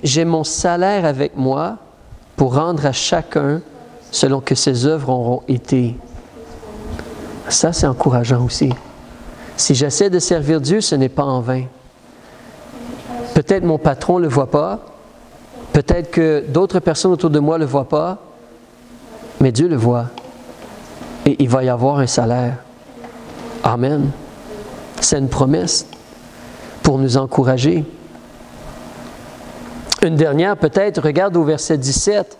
j'ai mon salaire avec moi pour rendre à chacun selon que ses œuvres auront été. Ça, c'est encourageant aussi. Si j'essaie de servir Dieu, ce n'est pas en vain. Peut-être mon patron ne le voit pas, peut-être que d'autres personnes autour de moi ne le voient pas, mais Dieu le voit. Et il va y avoir un salaire. Amen. C'est une promesse pour nous encourager. Une dernière peut-être, regarde au verset 17.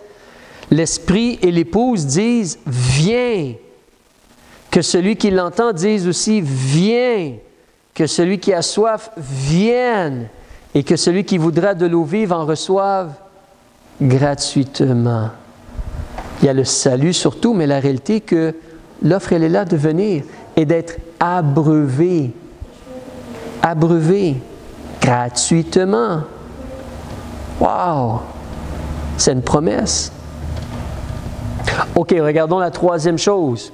L'esprit et l'épouse disent « Viens ». Que celui qui l'entend dise aussi « Viens ». Que celui qui a soif vienne. Et que celui qui voudra de l'eau vive en reçoive gratuitement. Il y a le salut surtout, mais la réalité que l'offre, elle est là de venir et d'être abreuvé. Abreuvé gratuitement. Wow! C'est une promesse. OK, regardons la troisième chose.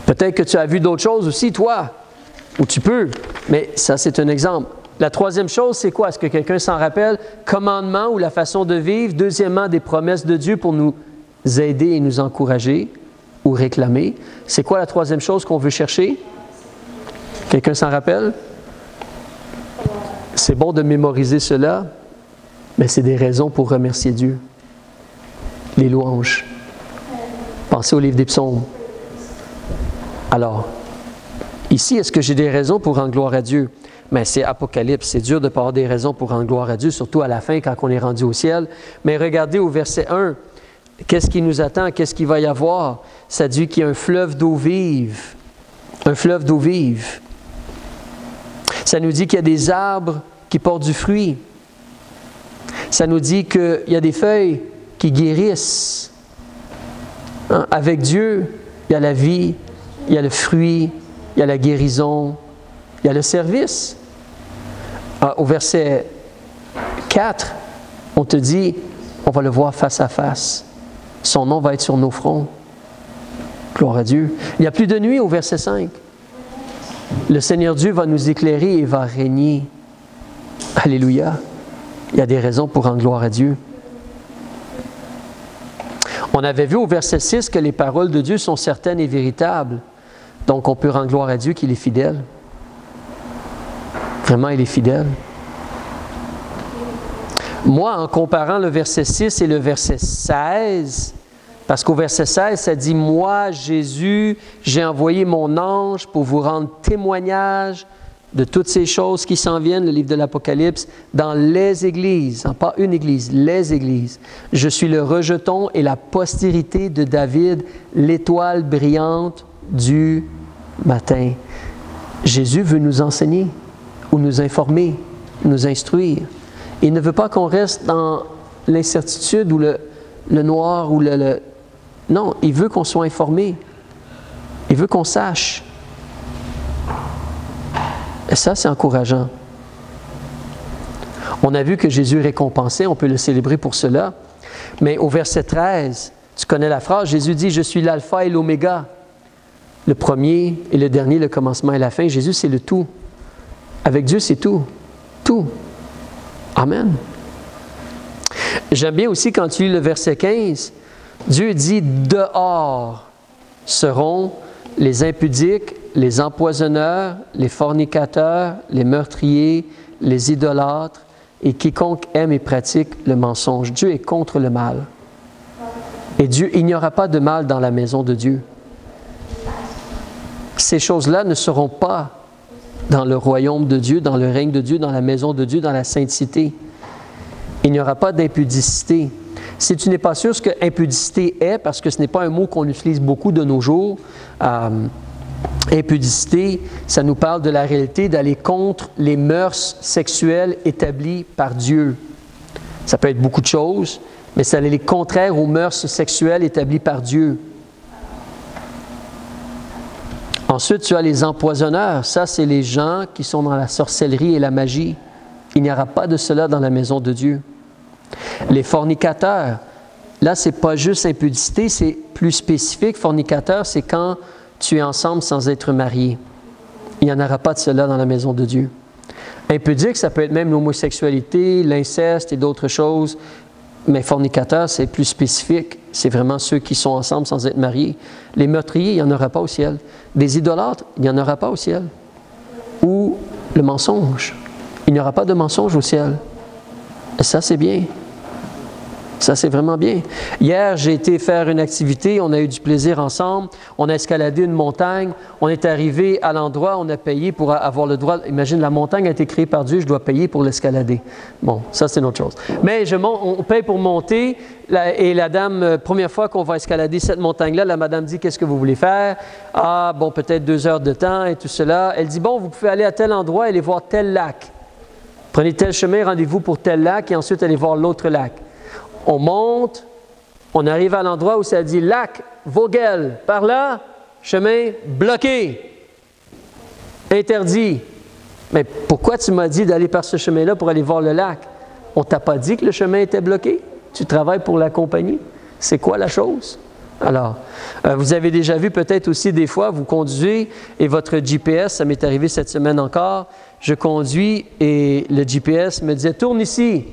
Peut-être que tu as vu d'autres choses aussi, toi, ou tu peux, mais ça, c'est un exemple. La troisième chose, c'est quoi? Est-ce que quelqu'un s'en rappelle? Commandement ou la façon de vivre. Deuxièmement, des promesses de Dieu pour nous aider et nous encourager ou réclamer. C'est quoi la troisième chose qu'on veut chercher? Quelqu'un s'en rappelle? C'est bon de mémoriser cela, mais c'est des raisons pour remercier Dieu. Les louanges. Pensez au livre des psaumes. Alors, ici, est-ce que j'ai des raisons pour rendre gloire à Dieu? Mais c'est Apocalypse, c'est dur de ne pas avoir des raisons pour rendre gloire à Dieu, surtout à la fin quand on est rendu au ciel. Mais regardez au verset 1, qu'est-ce qui nous attend? Qu'est-ce qu'il va y avoir? Ça dit qu'il y a un fleuve d'eau vive. Un fleuve d'eau vive. Ça nous dit qu'il y a des arbres qui portent du fruit. Ça nous dit qu'il y a des feuilles qui guérissent. Hein? Avec Dieu, il y a la vie, il y a le fruit, il y a la guérison, il y a le service. Au verset 4, on te dit, on va le voir face à face. Son nom va être sur nos fronts. Gloire à Dieu. Il n'y a plus de nuit au verset 5. Le Seigneur Dieu va nous éclairer et va régner. Alléluia. Il y a des raisons pour rendre gloire à Dieu. On avait vu au verset 6 que les paroles de Dieu sont certaines et véritables. Donc, on peut rendre gloire à Dieu qu'il est fidèle. Vraiment, il est fidèle. Moi, en comparant le verset 6 et le verset 16, parce qu'au verset 16, ça dit « Moi, Jésus, j'ai envoyé mon ange pour vous rendre témoignage de toutes ces choses qui s'en viennent, le livre de l'Apocalypse, dans les églises, pas une église, les églises. Je suis le rejeton et la postérité de David, l'étoile brillante du matin. » Jésus veut nous enseigner ou nous informer, nous instruire. Il ne veut pas qu'on reste dans l'incertitude ou le noir ou le... Non, il veut qu'on soit informé. Il veut qu'on sache. Et ça, c'est encourageant. On a vu que Jésus récompensait, on peut le célébrer pour cela. Mais au verset 13, tu connais la phrase, Jésus dit « Je suis l'alpha et l'oméga ». Le premier et le dernier, le commencement et la fin. Jésus, c'est le tout. Avec Dieu, c'est tout. Tout. Amen. J'aime bien aussi quand tu lis le verset 15, Dieu dit « Dehors seront les impudiques, les empoisonneurs, les fornicateurs, les meurtriers, les idolâtres et quiconque aime et pratique le mensonge. » Dieu est contre le mal. Et Dieu, il n'y aura pas de mal dans la maison de Dieu. Ces choses-là ne seront pas dans le royaume de Dieu, dans le règne de Dieu, dans la maison de Dieu, dans la sainteté. Il n'y aura pas d'impudicité. Si tu n'es pas sûr ce que impudicité est, parce que ce n'est pas un mot qu'on utilise beaucoup de nos jours, impudicité, ça nous parle de la réalité d'aller contre les mœurs sexuelles établies par Dieu. Ça peut être beaucoup de choses, mais c'est aller contraire aux mœurs sexuelles établies par Dieu. Ensuite, tu as les empoisonneurs. Ça, c'est les gens qui sont dans la sorcellerie et la magie. Il n'y aura pas de cela dans la maison de Dieu. Les fornicateurs. Là, ce n'est pas juste impudicité, c'est plus spécifique. Fornicateur, c'est quand tu es ensemble sans être marié. Il n'y en aura pas de cela dans la maison de Dieu. Impudique, ça peut être même l'homosexualité, l'inceste et d'autres choses. Mais fornicateur, c'est plus spécifique. C'est vraiment ceux qui sont ensemble sans être mariés. Les meurtriers, il n'y en aura pas au ciel. Des idolâtres, il n'y en aura pas au ciel. Ou le mensonge. Il n'y aura pas de mensonge au ciel. Et ça, c'est bien. Ça, c'est vraiment bien. Hier, j'ai été faire une activité, on a eu du plaisir ensemble, on a escaladé une montagne, on est arrivé à l'endroit, on a payé pour avoir le droit. Imagine, la montagne a été créée par Dieu, je dois payer pour l'escalader. Bon, ça, c'est une autre chose. Mais on paye pour monter, et la dame, première fois qu'on va escalader cette montagne-là, la madame dit, qu'est-ce que vous voulez faire? Ah, bon, peut-être 2 heures de temps et tout cela. Elle dit, bon, vous pouvez aller à tel endroit et aller voir tel lac. Prenez tel chemin, rendez-vous pour tel lac, et ensuite allez voir l'autre lac. On monte, on arrive à l'endroit où ça dit lac Vogel. Par là, chemin bloqué, interdit. Mais pourquoi tu m'as dit d'aller par ce chemin-là pour aller voir le lac? On ne t'a pas dit que le chemin était bloqué? Tu travailles pour la compagnie? C'est quoi la chose? Alors, vous avez déjà vu peut-être aussi des fois, vous conduisez et votre GPS, ça m'est arrivé cette semaine encore, je conduis et le GPS me disait « Tourne ici ».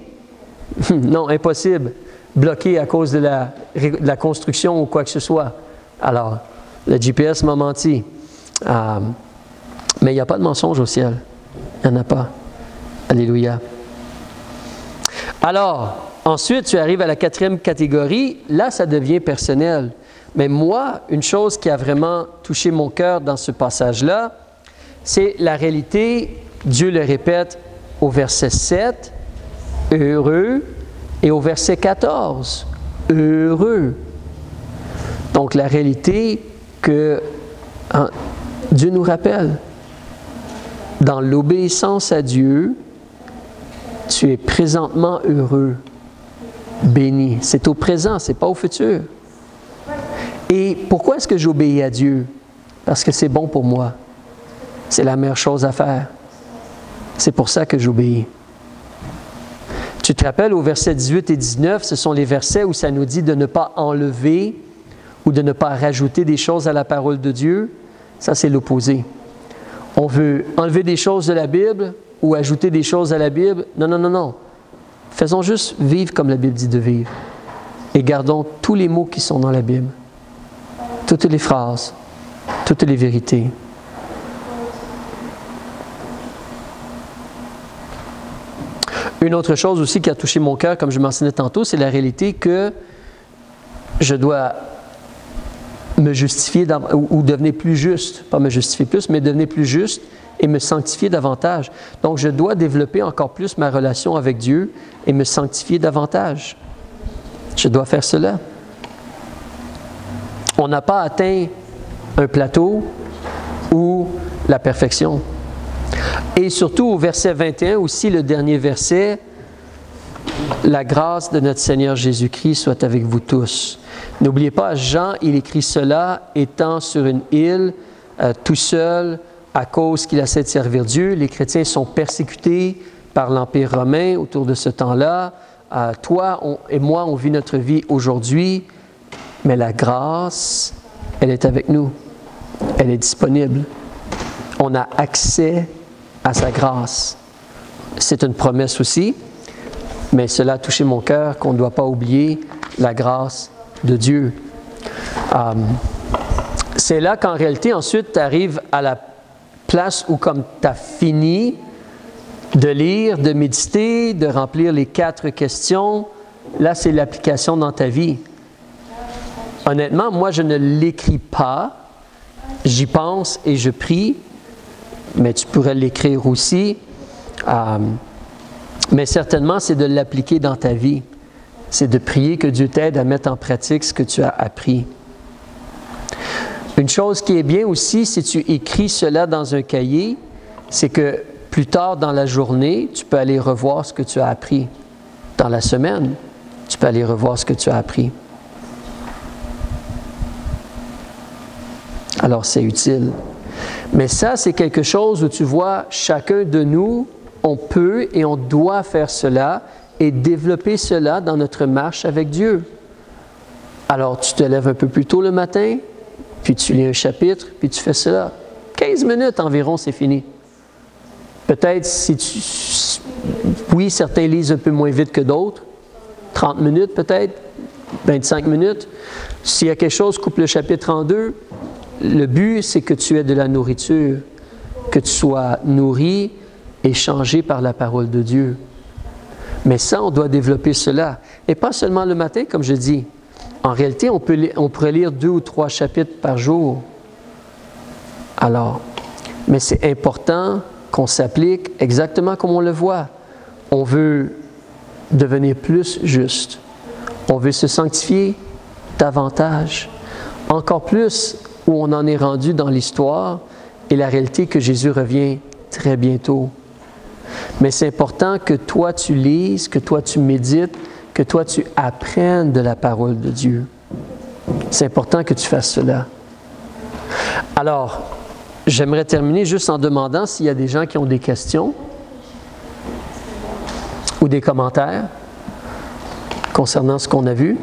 Non, impossible. Bloqué à cause de la construction ou quoi que ce soit. Alors, le GPS m'a menti. Mais il n'y a pas de mensonge au ciel. Il n'y en a pas. Alléluia. Alors, ensuite, tu arrives à la 4e catégorie. Là, ça devient personnel. Mais moi, une chose qui a vraiment touché mon cœur dans ce passage-là, c'est la réalité, Dieu le répète au verset 7, heureux, et au verset 14, heureux. Donc la réalité que Dieu nous rappelle, dans l'obéissance à Dieu, tu es présentement heureux, béni. C'est au présent, ce n'est pas au futur. Et pourquoi est-ce que j'obéis à Dieu? Parce que c'est bon pour moi. C'est la meilleure chose à faire. C'est pour ça que j'obéis. Tu te rappelles, au verset 18 et 19, ce sont les versets où ça nous dit de ne pas enlever ou de ne pas rajouter des choses à la parole de Dieu. Ça, c'est l'opposé. On veut enlever des choses de la Bible ou ajouter des choses à la Bible. Non, non, non, non. Faisons juste vivre comme la Bible dit de vivre. Et gardons tous les mots qui sont dans la Bible. Toutes les phrases, toutes les vérités. Une autre chose aussi qui a touché mon cœur, comme je mentionnais tantôt, c'est la réalité que je dois me justifier ou devenir plus juste. Pas me justifier plus, mais devenir plus juste et me sanctifier davantage. Donc, je dois développer encore plus ma relation avec Dieu et me sanctifier davantage. Je dois faire cela. On n'a pas atteint un plateau ou la perfection. Et surtout au verset 21, aussi le dernier verset, la grâce de notre Seigneur Jésus-Christ soit avec vous tous. N'oubliez pas, Jean, il écrit cela étant sur une île, tout seul, à cause qu'il essaie de servir Dieu. Les chrétiens sont persécutés par l'Empire romain autour de ce temps-là. Toi et moi, on vit notre vie aujourd'hui, mais la grâce, elle est avec nous. Elle est disponible. On a accès à sa grâce. C'est une promesse aussi, mais cela a touché mon cœur qu'on ne doit pas oublier la grâce de Dieu. C'est là qu'en réalité, ensuite, tu arrives à la place où comme tu as fini de lire, de méditer, de remplir les 4 questions, là, c'est l'application dans ta vie. Honnêtement, moi, je ne l'écris pas, j'y pense et je prie, mais tu pourrais l'écrire aussi. Mais certainement, c'est de l'appliquer dans ta vie. C'est de prier que Dieu t'aide à mettre en pratique ce que tu as appris. Une chose qui est bien aussi, si tu écris cela dans un cahier, c'est que plus tard dans la journée, tu peux aller revoir ce que tu as appris. Dans la semaine, tu peux aller revoir ce que tu as appris. Alors, c'est utile. Mais ça, c'est quelque chose où tu vois, chacun de nous, on peut et on doit faire cela et développer cela dans notre marche avec Dieu. Alors, tu te lèves un peu plus tôt le matin, puis tu lis un chapitre, puis tu fais cela. 15 minutes environ, c'est fini. Peut-être oui, certains lisent un peu moins vite que d'autres, 30 minutes peut-être, 25 minutes. S'il y a quelque chose, coupe le chapitre en deux. Le but, c'est que tu aies de la nourriture, que tu sois nourri et changé par la parole de Dieu. Mais ça, on doit développer cela. Et pas seulement le matin, comme je dis. En réalité, on pourrait lire 2 ou 3 chapitres par jour. Alors, mais c'est important qu'on s'applique exactement comme on le voit. On veut devenir plus juste. On veut se sanctifier davantage. Encore plus où on en est rendu dans l'histoire et la réalité que Jésus revient très bientôt. Mais c'est important que toi tu lises, que toi tu médites, que toi tu apprennes de la parole de Dieu. C'est important que tu fasses cela. Alors, j'aimerais terminer juste en demandant s'il y a des gens qui ont des questions ou des commentaires concernant ce qu'on a vu.